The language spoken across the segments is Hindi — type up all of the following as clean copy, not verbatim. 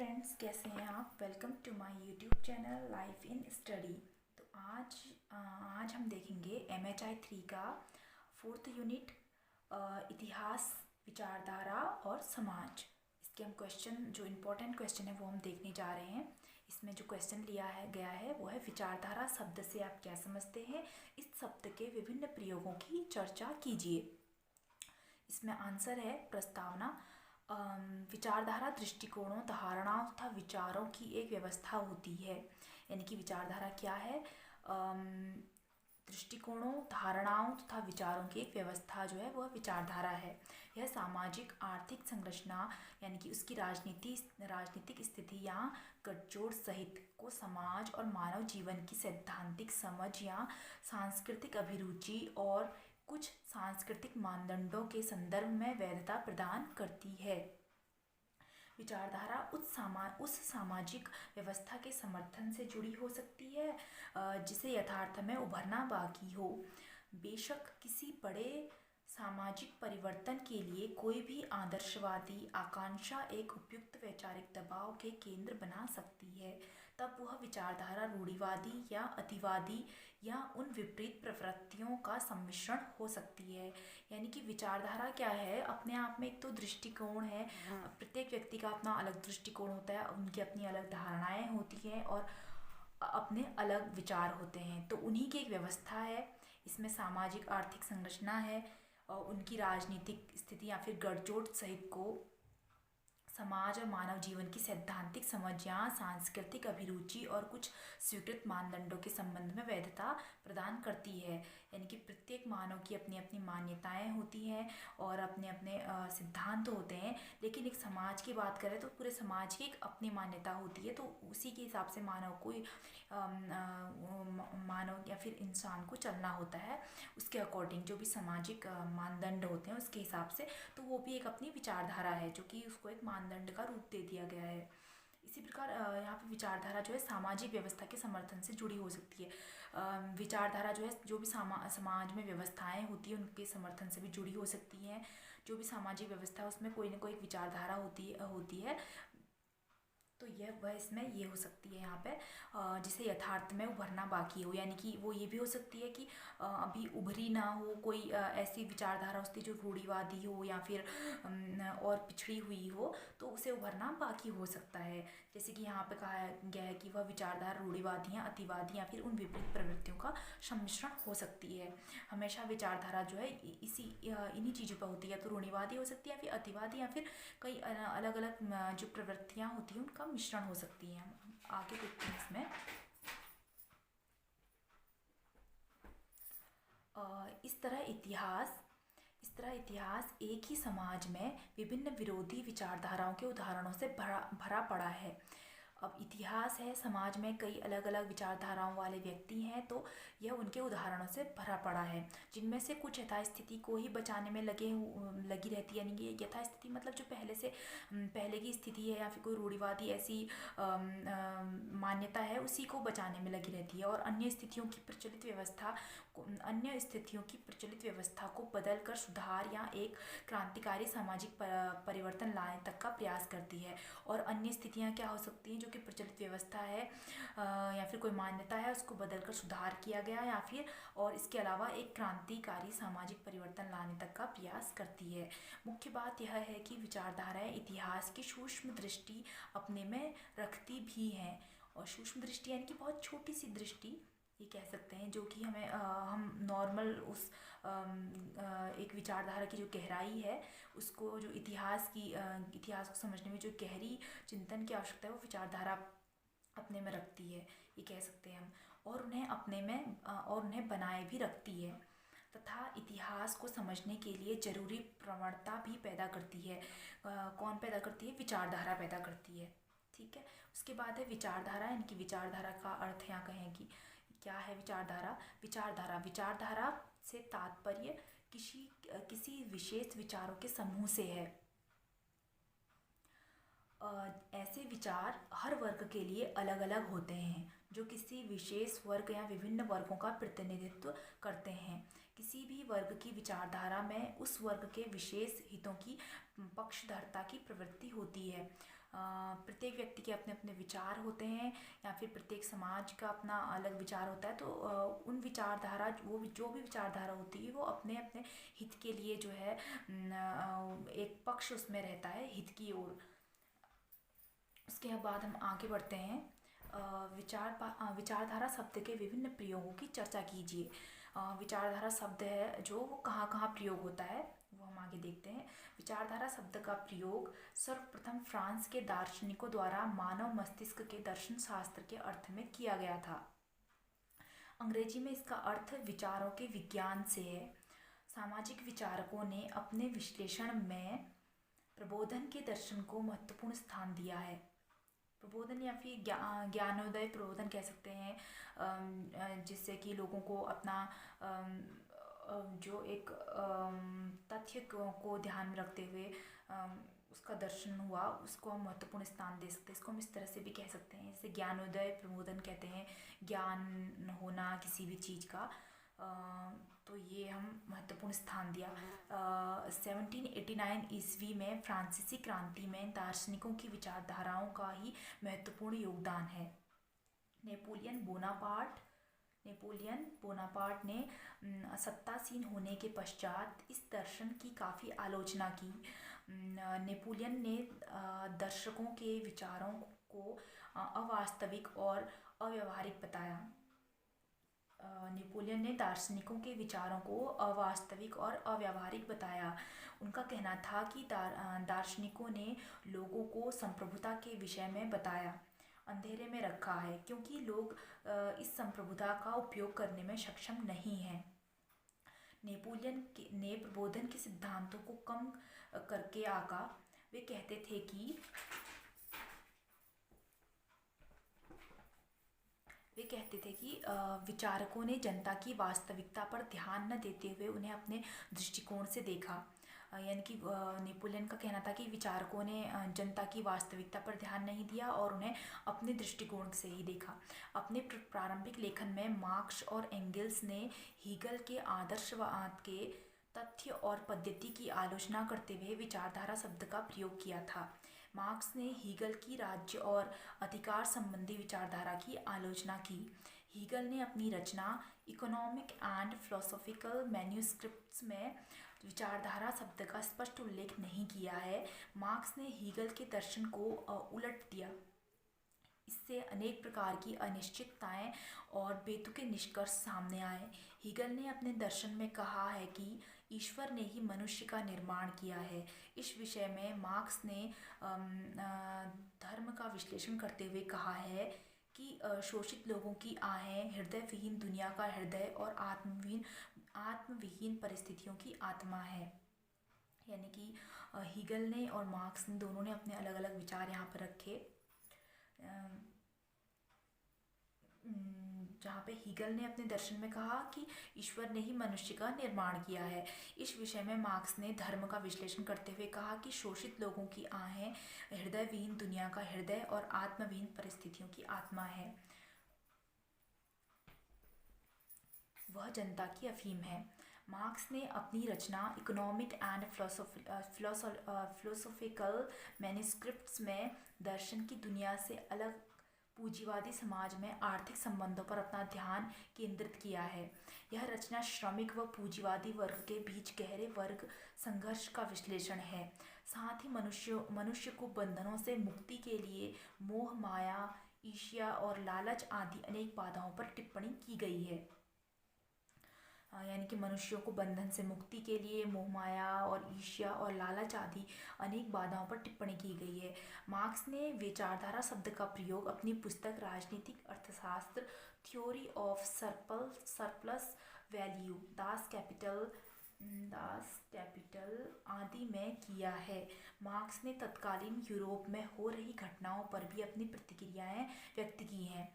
फ्रेंड्स, कैसे हैं आप। Welcome to my YouTube channel life in study. तो आज हम देखेंगे MHI 3 का 4th यूनिट, इतिहास, विचारधारा और समाज। इसके हम क्वेश्चन, जो इम्पोर्टेंट क्वेश्चन है वो हम देखने जा रहे हैं। इसमें जो क्वेश्चन गया है वो है विचारधारा शब्द से आप क्या समझते हैं। इस शब्द के विभिन्न प्रयोगों की चर्चा कीजिए। इसमें आंसर है प्रस्तावना। विचारधारा दृष्टिकोणों, धारणाओं तथा विचारों की एक व्यवस्था होती है। यानी कि विचारधारा क्या है? दृष्टिकोणों, धारणाओं तथा विचारों की एक व्यवस्था जो है वह विचारधारा है। यह सामाजिक आर्थिक संरचना यानी कि उसकी राजनीतिक स्थिति या गठजोड़ सहित को समाज और मानव जीवन की सैद्धांतिक समझ या सांस्कृतिक अभिरुचि और कुछ सांस्कृतिक मानदंडों के संदर्भ में वैधता प्रदान करती है। विचारधारा उस सामाजिक व्यवस्था के समर्थन से जुड़ी हो सकती है जिसे यथार्थ में उभरना बाकी हो। बेशक किसी बड़े सामाजिक परिवर्तन के लिए कोई भी आदर्शवादी आकांक्षा एक उपयुक्त वैचारिक दबाव के केंद्र बना सकती है, तब वह विचारधारा रूढ़िवादी या अतिवादी या उन विपरीत प्रवृत्तियों का सम्मिश्रण हो सकती है। यानी कि विचारधारा क्या है? अपने आप में एक तो दृष्टिकोण है। प्रत्येक व्यक्ति का अपना अलग दृष्टिकोण होता है, उनकी अपनी अलग धारणाएं होती हैं और अपने अलग विचार होते हैं। तो उन्हीं की एक व्यवस्था है। इसमें सामाजिक आर्थिक संरचना है और उनकी राजनीतिक स्थिति या फिर गठजोड़ सहित को समाज और मानव जीवन की सैद्धांतिक समझ या सांस्कृतिक अभिरुचि और कुछ स्वीकृत मानदंडों के संबंध में वैधता प्रदान करती है। यानी कि प्रत्येक मानव की अपनी अपनी मान्यताएं होती हैं और अपने अपने सिद्धांत होते हैं। लेकिन एक समाज की बात करें तो पूरे समाज की एक अपनी मान्यता होती है, तो उसी के हिसाब से मानव को मानव या फिर इंसान को चलना होता है। उसके अकॉर्डिंग जो भी सामाजिक मानदंड होते हैं उसके हिसाब से, तो वो भी एक अपनी विचारधारा है जो कि उसको एक मानदंड का रूप दे दिया गया है। इसी प्रकार यहाँ पे विचारधारा जो है सामाजिक व्यवस्था के समर्थन से जुड़ी हो सकती है। विचारधारा जो है जो भी समाज में व्यवस्थाएं होती है उनके समर्थन से भी जुड़ी हो सकती हैं। जो भी सामाजिक व्यवस्था है उसमें कोई ना कोई एक विचारधारा होती है। तो वह इसमें ये हो सकती है यहाँ पे जिसे यथार्थ में उभरना बाकी हो। यानी कि वो ये भी हो सकती है कि अभी उभरी ना हो कोई ऐसी विचारधारा उसकी जो रूढ़िवादी हो या फिर और पिछड़ी हुई हो, तो उसे उभरना बाकी हो सकता है। जैसे कि यहाँ पे कहा गया है कि वह विचारधारा रूढ़िवादी या अतिवादी या फिर उन विपरीत प्रवृत्तियों का सम्मिश्रण हो सकती है। हमेशा विचारधारा जो है इन्हीं चीज़ों पर होती है, तो रूढ़िवादी हो सकती है या फिर अतिवादी या फिर कई अलग अलग जो प्रवृत्तियाँ होती हैं उनका मिश्रण हो सकती है। हम आगे देखते हैं इसमें। इस तरह इतिहास एक ही समाज में विभिन्न विरोधी विचारधाराओं के उदाहरणों से भरा पड़ा है। अब इतिहास है, समाज में कई अलग अलग विचारधाराओं वाले व्यक्ति हैं, तो यह उनके उदाहरणों से भरा पड़ा है, जिनमें से कुछ यथास्थिति को ही बचाने में लगी रहती है। यानी कि यथास्थिति मतलब जो पहले की स्थिति है या फिर कोई रूढ़िवादी ऐसी मान्यता है उसी को बचाने में लगी रहती है, और अन्य स्थितियों की प्रचलित व्यवस्था को बदलकर सुधार या एक क्रांतिकारी सामाजिक परिवर्तन लाने तक का प्रयास करती है। और अन्य स्थितियाँ क्या हो सकती हैं? जो कि प्रचलित व्यवस्था है या फिर कोई मान्यता है उसको बदलकर सुधार किया गया या फिर और इसके अलावा एक क्रांतिकारी सामाजिक परिवर्तन लाने तक का प्रयास करती है। मुख्य बात यह है कि विचारधाराएं इतिहास की सूक्ष्म दृष्टि अपने में रखती भी हैं, और सूक्ष्म दृष्टि यानी कि बहुत छोटी सी दृष्टि ये कह सकते हैं, जो कि हम नॉर्मल उस एक विचारधारा की जो गहराई है उसको, जो इतिहास को समझने में जो गहरी चिंतन की आवश्यकता है वो विचारधारा अपने में रखती है, ये कह सकते हैं हम। और उन्हें बनाए भी रखती है तथा इतिहास को समझने के लिए जरूरी प्रवणता भी पैदा करती है। कौन पैदा करती है? विचारधारा पैदा करती है। ठीक है। उसके बाद है विचारधारा। इनकी विचारधारा का अर्थ यहाँ कहें कि क्या है विचारधारा से तात्पर्य किसी विशेष विचारों के समूह से है। ऐसे विचार हर वर्ग के लिए अलग अलग होते हैं, जो किसी विशेष वर्ग या विभिन्न वर्गों का प्रतिनिधित्व करते हैं। किसी भी वर्ग की विचारधारा में उस वर्ग के विशेष हितों की पक्षधरता की प्रवृत्ति होती है। प्रत्येक व्यक्ति के अपने अपने विचार होते हैं या फिर प्रत्येक समाज का अपना अलग विचार होता है। तो उन विचारधारा जो भी विचारधारा होती है वो अपने अपने हित के लिए जो है एक पक्ष उसमें रहता है हित की ओर। उसके बाद हम आगे बढ़ते हैं। विचारधारा शब्द के विभिन्न प्रयोगों की चर्चा कीजिए। विचारधारा शब्द है जो वो कहाँ कहाँ प्रयोग होता है वो हम आगे देखते हैं। विचारधारा शब्द का प्रयोग सर्वप्रथम फ्रांस के दार्शनिकों द्वारा मानव मस्तिष्क के दर्शन शास्त्र के अर्थ में किया गया था। अंग्रेजी में इसका अर्थ विचारों के विज्ञान से है। सामाजिक विचारकों ने अपने विश्लेषण में प्रबोधन के दर्शन को महत्वपूर्ण स्थान दिया है। प्रबोधन या फिर ज्ञानोदय प्रबोधन कह सकते हैं, जिससे कि लोगों को अपना जो एक तथ्य को ध्यान में रखते हुए उसका दर्शन हुआ, उसको हम महत्वपूर्ण स्थान दे सकते हैं। इसको हम इस तरह से भी कह सकते हैं, जैसे ज्ञानोदय प्रबोधन कहते हैं, ज्ञान होना किसी भी चीज़ का। तो ये हम महत्वपूर्ण स्थान दिया। 1789 ईस्वी में फ्रांसीसी क्रांति में दार्शनिकों की विचारधाराओं का ही महत्वपूर्ण योगदान है। नेपोलियन बोनापार्ट ने सत्तासीन होने के पश्चात इस दर्शन की काफ़ी आलोचना की। नेपोलियन ने दर्शकों के विचारों को अवास्तविक और अव्यवहारिक बताया। नेपोलियन ने दार्शनिकों के विचारों को अवास्तविक और अव्यवहारिक बताया। उनका कहना था कि दार्शनिकों ने लोगों को संप्रभुता के विषय में बताया, अंधेरे में रखा है, क्योंकि लोग इस संप्रभुता का उपयोग करने में सक्षम नहीं हैं। नेपोलियन ने प्रबोधन के सिद्धांतों को कम करके आका। वे कहते थे कि विचारकों ने जनता की वास्तविकता पर ध्यान न देते हुए उन्हें अपने दृष्टिकोण से देखा। यानी कि नेपोलियन का कहना था कि विचारकों ने जनता की वास्तविकता पर ध्यान नहीं दिया और उन्हें अपने दृष्टिकोण से ही देखा। अपने प्रारंभिक लेखन में मार्क्स और एंगल्स ने हीगल के आदर्शवाद के तथ्य और पद्धति की आलोचना करते हुए विचारधारा शब्द का प्रयोग किया था। मार्क्स ने हीगल की राज्य और अधिकार संबंधी विचारधारा की आलोचना की। हीगल ने अपनी रचना इकोनॉमिक एंड फिलोसॉफिकल मैन्यूस्क्रिप्ट्स में विचारधारा शब्द का स्पष्ट उल्लेख नहीं किया है। मार्क्स ने हीगल के दर्शन को उलट दिया। इससे अनेक प्रकार की अनिश्चितताएं और बेतुके निष्कर्ष सामने आए। हीगल ने अपने दर्शन में कहा है कि ईश्वर ने ही मनुष्य का निर्माण किया है। इस विषय में मार्क्स ने धर्म का विश्लेषण करते हुए कहा है कि शोषित लोगों की आहें हृदय विहीन दुनिया का हृदय और आत्मविहीन परिस्थितियों की आत्मा है। यानी कि हीगल ने और मार्क्स ने दोनों ने अपने अलग अलग विचार यहाँ पर रखे। जहाँ पे हीगल ने अपने दर्शन में कहा कि ईश्वर ने ही मनुष्य का निर्माण किया है। इस विषय में मार्क्स ने धर्म का विश्लेषण करते हुए कहा कि शोषित लोगों की आहें हृदय विहीन दुनिया का हृदय और आत्मविहीन परिस्थितियों की आत्मा है। वह जनता की अफीम है। मार्क्स ने अपनी रचना इकोनॉमिक एंड फिलोसॉफिकल मैन्यूस्क्रिप्ट्स में दर्शन की दुनिया से अलग पूंजीवादी समाज में आर्थिक संबंधों पर अपना ध्यान केंद्रित किया है। यह रचना श्रमिक व पूंजीवादी वर्ग के बीच गहरे वर्ग संघर्ष का विश्लेषण है। साथ ही मनुष्य को बंधनों से मुक्ति के लिए मोह, माया, ईर्ष्या और लालच आदि अनेक बाधाओं पर टिप्पणी की गई है। यानी कि मनुष्यों को बंधन से मुक्ति के लिए मोह, माया और ईर्ष्या और लालच आदि अनेक बाधाओं पर टिप्पणी की गई है। मार्क्स ने विचारधारा शब्द का प्रयोग अपनी पुस्तक राजनीतिक अर्थशास्त्र theory of surplus value, Das Kapital आदि में किया है। मार्क्स ने तत्कालीन यूरोप में हो रही घटनाओं पर भी अपनी प्रतिक्रियाएं व्यक्त की हैं।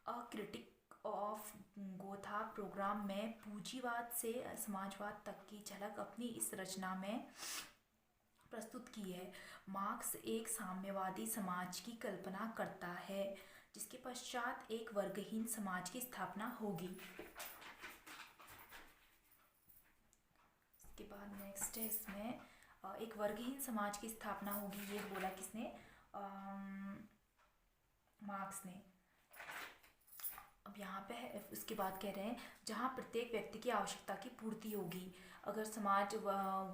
A critique of Gotha programme में पूंजीवाद से समाजवाद तक की झलक अपनी इस रचना में प्रस्तुत की है। मार्क्स एक साम्यवादी समाज की कल्पना करता है जिसके पश्चात एक वर्गहीन समाज की स्थापना होगी। इसके बाद नेक्स्ट है इसमें एक वर्गहीन समाज की स्थापना होगी। ये बोला किसने? मार्क्स ने। अब यहाँ पे है उसके बाद कह रहे हैं जहाँ प्रत्येक व्यक्ति की आवश्यकता की पूर्ति होगी। अगर समाज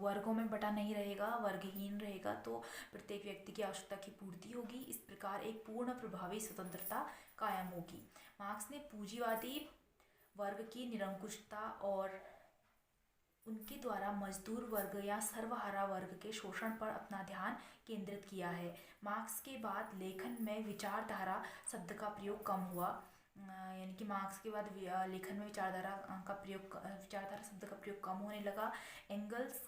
वर्गों में बटा नहीं रहेगा, वर्गहीन रहेगा, तो प्रत्येक व्यक्ति की आवश्यकता की पूर्ति होगी। इस प्रकार एक पूर्ण प्रभावी स्वतंत्रता कायम होगी। मार्क्स ने पूंजीवादी वर्ग की निरंकुशता और उनके द्वारा मजदूर वर्ग या सर्वहारा वर्ग के शोषण पर अपना ध्यान केंद्रित किया है। मार्क्स के बाद लेखन में विचारधारा शब्द का प्रयोग कम हुआ, यानी कि मार्क्स के बाद लेखन में विचारधारा शब्द का प्रयोग कम होने लगा। एंगल्स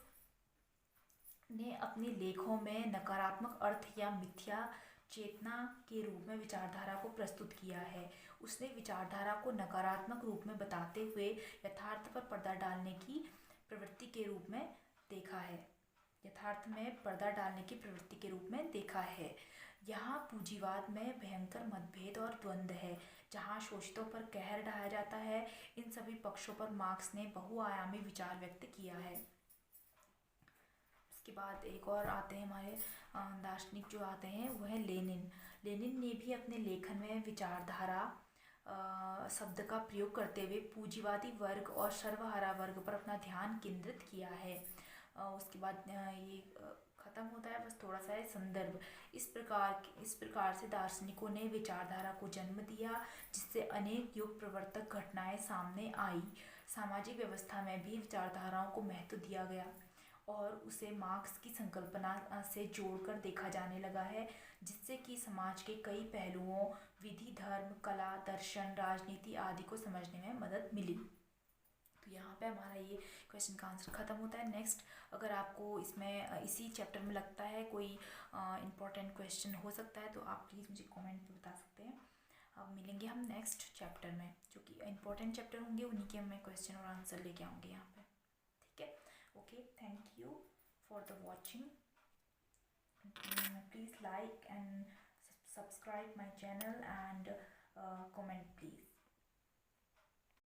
ने अपने लेखों में नकारात्मक अर्थ या मिथ्या चेतना के रूप में विचारधारा को प्रस्तुत किया है। उसने विचारधारा को नकारात्मक रूप में बताते हुए यथार्थ पर पर्दा डालने की प्रवृत्ति के रूप में देखा है। यथार्थ में पर्दा डालने की प्रवृत्ति के रूप में देखा है। यहाँ पूंजीवाद में भयंकर मतभेद और द्वंद्व है, जहाँ शोषितों पर कहर ढाया जाता है। इन सभी पक्षों पर मार्क्स ने बहुआयामी विचार व्यक्त किया है। इसके बाद एक और आते हैं हमारे दार्शनिक जो आते हैं वो है लेनिन। लेनिन ने भी अपने लेखन में विचारधारा शब्द का प्रयोग करते हुए पूंजीवादी वर्ग और सर्वहारा वर्ग पर अपना ध्यान केंद्रित किया है। उसके बाद ये खत्म होता है, बस थोड़ा सा है संदर्भ। इस प्रकार से दार्शनिकों ने विचारधारा को जन्म दिया, जिससे अनेक युग प्रवर्तक घटनाएं सामने आई। सामाजिक व्यवस्था में भी विचारधाराओं को महत्व दिया गया और उसे मार्क्स की संकल्पना से जोड़कर देखा जाने लगा है, जिससे कि समाज के कई पहलुओं, विधि, धर्म, कला, दर्शन, राजनीति आदि को समझने में मदद मिली। तो यहाँ पे हमारा ये क्वेश्चन का आंसर खत्म होता है। नेक्स्ट, अगर आपको इसमें इसी चैप्टर में लगता है कोई इम्पोर्टेंट क्वेश्चन हो सकता है तो आप प्लीज़ मुझे कमेंट में बता सकते हैं। अब मिलेंगे हम नेक्स्ट चैप्टर में, जो कि इम्पोर्टेंट चैप्टर होंगे, उन्हीं के मैं क्वेश्चन और आंसर लेके आऊँगी यहाँ पे। ठीक है, okay, thank you for the watching. Please like and subscribe my channel and comment please.